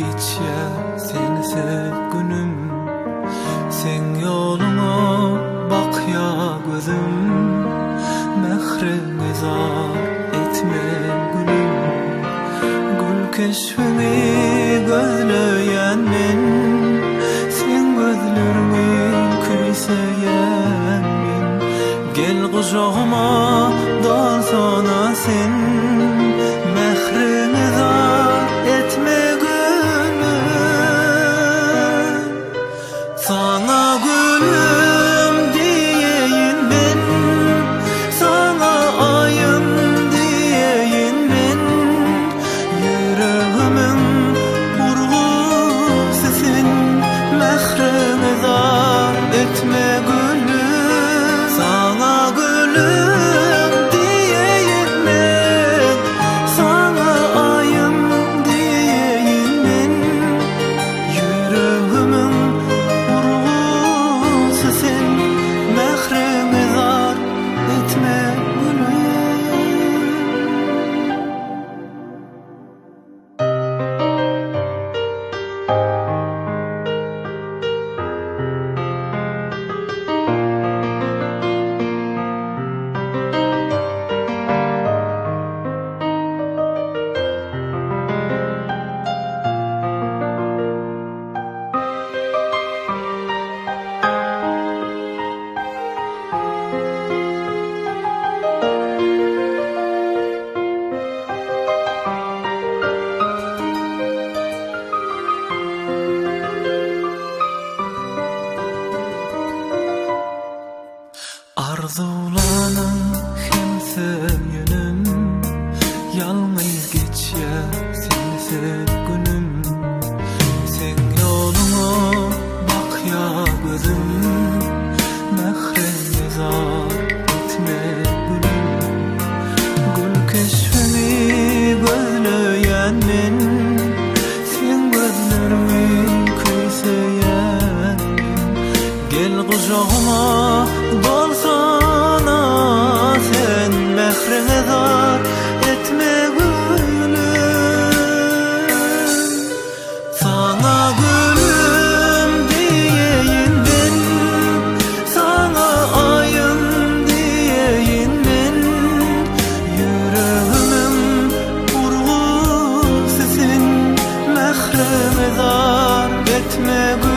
geçer sensiz günüm. Sen yoluna bak ya gözüm, mehrine zar etmem gülüm. Gül keşfini gözleyen men, sen gözlerimi küyseyen men. Gel kucağıma dalsana sen, mehrine zar etme gülüm. Sana gülüm diyeyim ben, sana ayım diyeyim ben. Yüreğimin vurgususun, mehrine zar etme gülüm. Sana gülüm diyeyim ben, sana ayım diyeyim ben. Yüreğimin vurgususun, mehrine zar etme gülüm. Arzulanan hem söyünüm, yalnız geçer sensiz günüm. Sen yoluna bak ya gözüm, mehrine zar etme gülüm. Gül keşfini gözleyen men, sen gözlerimi küyseyen men. Gel kucağıma dalsana sen, mehrine zar etme gülüm. Sana gülüm diyeyim ben, sana ayım diyeyim ben. Yüreğimin vurgususun, mehrine zar etme gülüm.